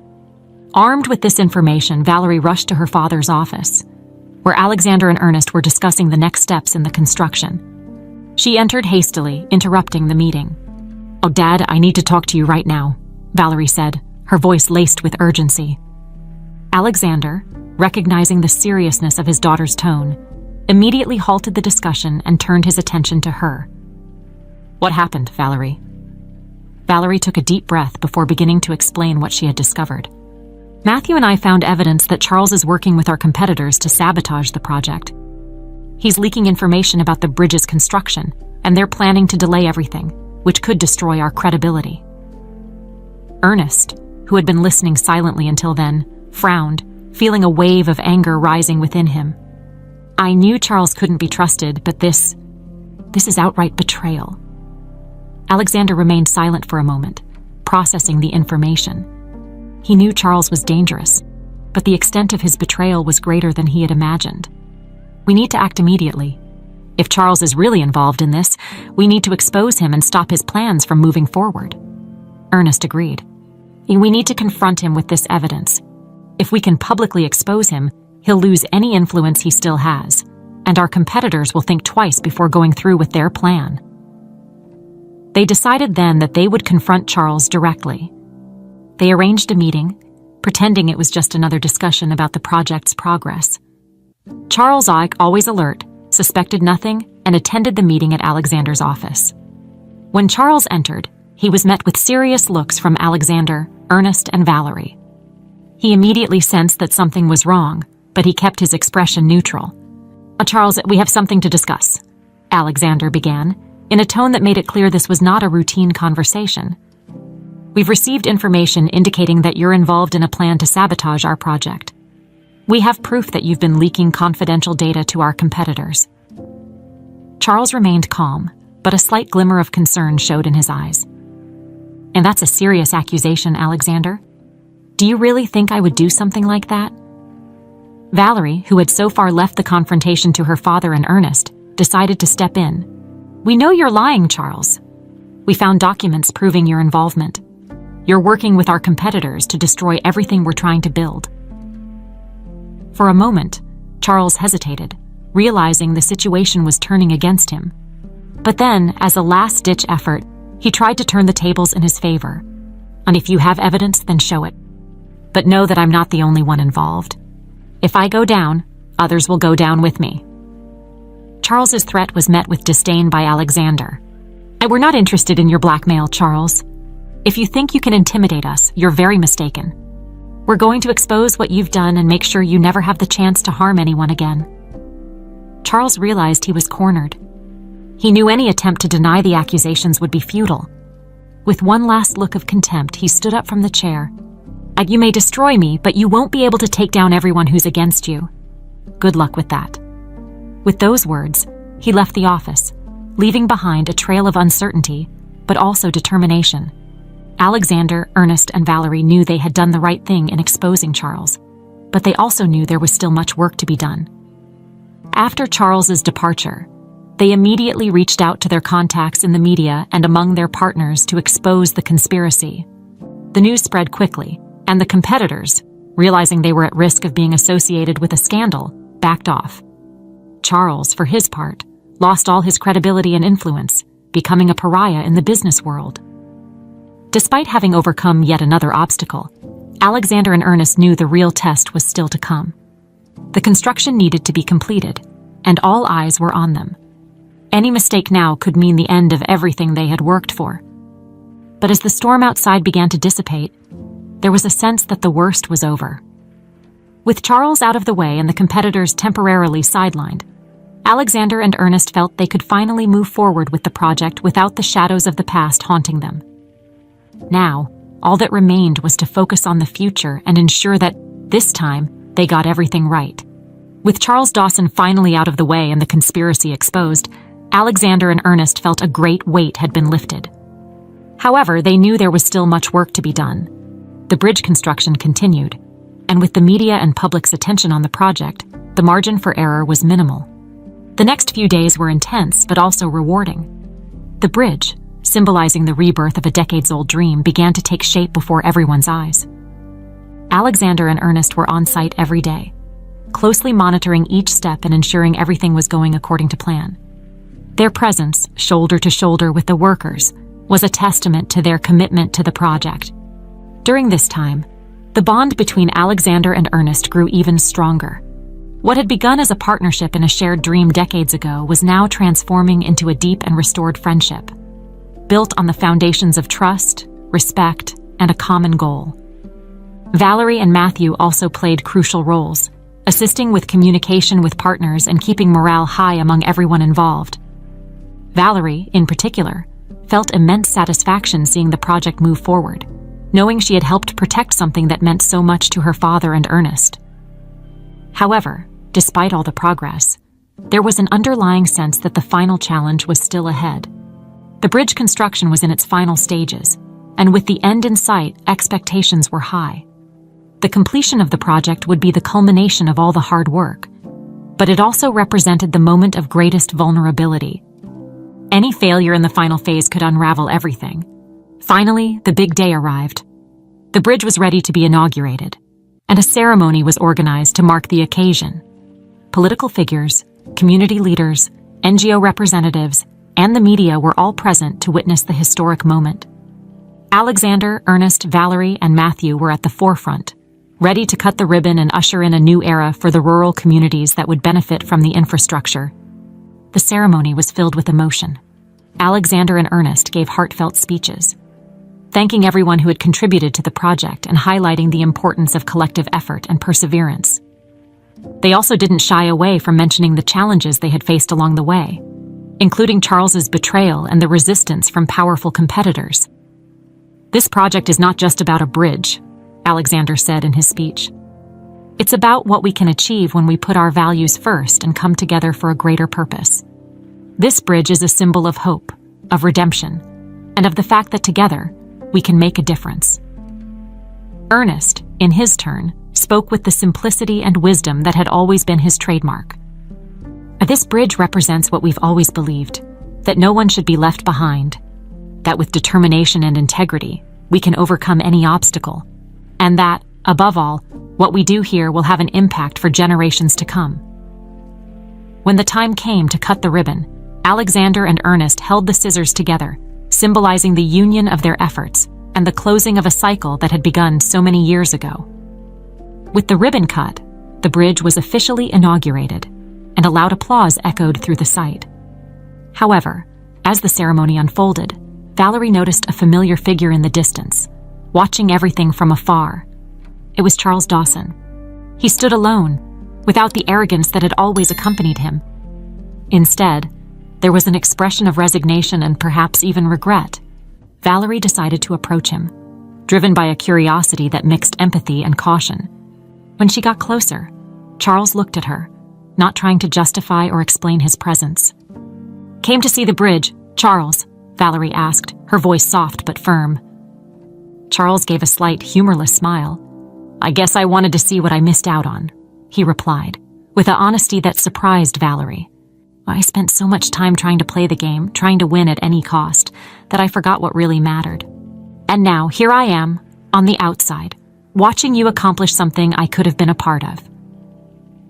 Armed with this information, Valerie rushed to her father's office, where Alexander and Ernest were discussing the next steps in the construction. She entered hastily, interrupting the meeting. "Oh, Dad, I need to talk to you right now," Valerie said, her voice laced with urgency. Alexander, recognizing the seriousness of his daughter's tone, immediately halted the discussion and turned his attention to her. "What happened, Valerie?" Valerie took a deep breath before beginning to explain what she had discovered. "Matthew and I found evidence that Charles is working with our competitors to sabotage the project. He's leaking information about the bridge's construction, and they're planning to delay everything, which could destroy our credibility." Ernest, who had been listening silently until then, frowned, feeling a wave of anger rising within him. "I knew Charles couldn't be trusted, but this is outright betrayal." Alexander remained silent for a moment, processing the information. He knew Charles was dangerous, but the extent of his betrayal was greater than he had imagined. "We need to act immediately. If Charles is really involved in this, we need to expose him and stop his plans from moving forward." Ernest agreed. "We need to confront him with this evidence. If we can publicly expose him, he'll lose any influence he still has, and our competitors will think twice before going through with their plan." They decided then that they would confront Charles directly. They arranged a meeting, pretending it was just another discussion about the project's progress. Charles, always alert, suspected nothing and attended the meeting at Alexander's office. When Charles entered, he was met with serious looks from Alexander, Ernest, and Valerie. He immediately sensed that something was wrong, but he kept his expression neutral. "Charles, we have something to discuss," Alexander began, in a tone that made it clear this was not a routine conversation. We've received information indicating that you're involved in a plan to sabotage our project. We have proof that you've been leaking confidential data to our competitors." Charles remained calm, but a slight glimmer of concern showed in his eyes. "And that's a serious accusation, Alexander. Do you really think I would do something like that?" Valerie, who had so far left the confrontation to her father and Ernest, decided to step in. "We know you're lying, Charles. We found documents proving your involvement. You're working with our competitors to destroy everything we're trying to build." For a moment, Charles hesitated, realizing the situation was turning against him. But then, as a last-ditch effort, he tried to turn the tables in his favor. "And if you have evidence, then show it. But know that I'm not the only one involved. If I go down, others will go down with me." Charles's threat was met with disdain by Alexander. "We're not interested in your blackmail, Charles. If you think you can intimidate us, you're very mistaken. We're going to expose what you've done and make sure you never have the chance to harm anyone again." Charles realized he was cornered. He knew any attempt to deny the accusations would be futile. With one last look of contempt, he stood up from the chair. "You may destroy me, but you won't be able to take down everyone who's against you. Good luck with that." With those words, he left the office, leaving behind a trail of uncertainty, but also determination. Alexander, Ernest, and Valerie knew they had done the right thing in exposing Charles, but they also knew there was still much work to be done. After Charles's departure, they immediately reached out to their contacts in the media and among their partners to expose the conspiracy. The news spread quickly, and the competitors, realizing they were at risk of being associated with a scandal, backed off. Charles, for his part, lost all his credibility and influence, becoming a pariah in the business world. Despite having overcome yet another obstacle, Alexander and Ernest knew the real test was still to come. The construction needed to be completed, and all eyes were on them. Any mistake now could mean the end of everything they had worked for. But as the storm outside began to dissipate, there was a sense that the worst was over. With Charles out of the way and the competitors temporarily sidelined, Alexander and Ernest felt they could finally move forward with the project without the shadows of the past haunting them. Now, all that remained was to focus on the future and ensure that, this time, they got everything right. With Charles Dawson finally out of the way and the conspiracy exposed, Alexander and Ernest felt a great weight had been lifted. However, they knew there was still much work to be done. The bridge construction continued, and with the media and public's attention on the project, the margin for error was minimal. The next few days were intense but also rewarding. The bridge, symbolizing the rebirth of a decades-old dream, began to take shape before everyone's eyes. Alexander and Ernest were on site every day, closely monitoring each step and ensuring everything was going according to plan. Their presence, shoulder to shoulder with the workers, was a testament to their commitment to the project. During this time, the bond between Alexander and Ernest grew even stronger. What had begun as a partnership and a shared dream decades ago was now transforming into a deep and restored friendship, built on the foundations of trust, respect, and a common goal. Valerie and Matthew also played crucial roles, assisting with communication with partners and keeping morale high among everyone involved. Valerie, in particular, felt immense satisfaction seeing the project move forward, knowing she had helped protect something that meant so much to her father and Ernest. However, despite all the progress, there was an underlying sense that the final challenge was still ahead. The bridge construction was in its final stages, and with the end in sight, expectations were high. The completion of the project would be the culmination of all the hard work, but it also represented the moment of greatest vulnerability. Any failure in the final phase could unravel everything. Finally, the big day arrived. The bridge was ready to be inaugurated, and a ceremony was organized to mark the occasion. Political figures, community leaders, NGO representatives, and the media were all present to witness the historic moment. Alexander, Ernest, Valerie, and Matthew were at the forefront, ready to cut the ribbon and usher in a new era for the rural communities that would benefit from the infrastructure. The ceremony was filled with emotion. Alexander and Ernest gave heartfelt speeches, thanking everyone who had contributed to the project and highlighting the importance of collective effort and perseverance. They also didn't shy away from mentioning the challenges they had faced along the way, including Charles's betrayal and the resistance from powerful competitors. "This project is not just about a bridge," Alexander said in his speech. "It's about what we can achieve when we put our values first and come together for a greater purpose. This bridge is a symbol of hope, of redemption, and of the fact that together we can make a difference." Ernest, in his turn, spoke with the simplicity and wisdom that had always been his trademark. "This bridge represents what we've always believed, that no one should be left behind, that with determination and integrity, we can overcome any obstacle, and that, above all, what we do here will have an impact for generations to come." When the time came to cut the ribbon, Alexander and Ernest held the scissors together, symbolizing the union of their efforts and the closing of a cycle that had begun so many years ago. With the ribbon cut, the bridge was officially inaugurated, and a loud applause echoed through the site. However, as the ceremony unfolded, Valerie noticed a familiar figure in the distance, watching everything from afar. It was Charles Dawson. He stood alone, without the arrogance that had always accompanied him. Instead, there was an expression of resignation and perhaps even regret. Valerie decided to approach him, driven by a curiosity that mixed empathy and caution. When she got closer, Charles looked at her, not trying to justify or explain his presence. "Came to see the bridge, Charles?" Valerie asked, her voice soft but firm. Charles gave a slight, humorless smile. "I guess I wanted to see what I missed out on," he replied, with an honesty that surprised Valerie. "I spent so much time trying to play the game, trying to win at any cost, that I forgot what really mattered. And now, here I am, on the outside, watching you accomplish something I could have been a part of."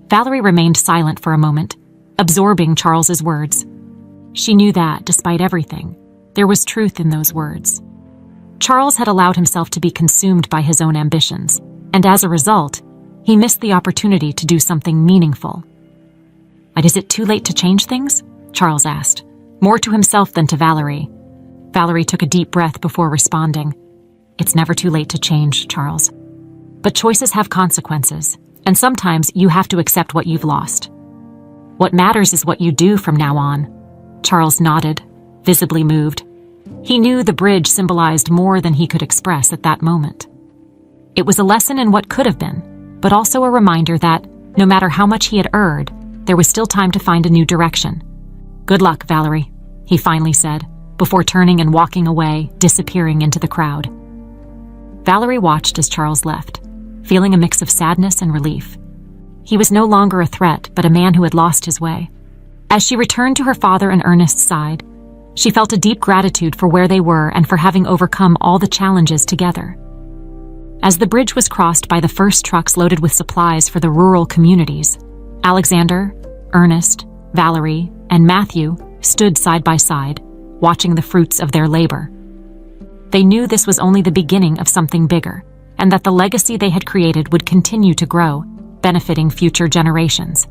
Valerie remained silent for a moment, absorbing Charles's words. She knew that, despite everything, there was truth in those words. Charles had allowed himself to be consumed by his own ambitions, and as a result, he missed the opportunity to do something meaningful. "But is it too late to change things?" Charles asked, more to himself than to Valerie. Valerie took a deep breath before responding. "It's never too late to change, Charles. But choices have consequences, and sometimes you have to accept what you've lost. What matters is what you do from now on." Charles nodded, visibly moved. He knew the bridge symbolized more than he could express at that moment. It was a lesson in what could have been, but also a reminder that, no matter how much he had erred, there was still time to find a new direction. "Good luck, Valerie," he finally said, before turning and walking away, disappearing into the crowd. Valerie watched as Charles left, feeling a mix of sadness and relief. He was no longer a threat, but a man who had lost his way. As she returned to her father and Ernest's side, she felt a deep gratitude for where they were and for having overcome all the challenges together. As the bridge was crossed by the first trucks loaded with supplies for the rural communities, Alexander, Ernest, Valerie, and Matthew stood side by side, watching the fruits of their labor. They knew this was only the beginning of something bigger, and that the legacy they had created would continue to grow, benefiting future generations.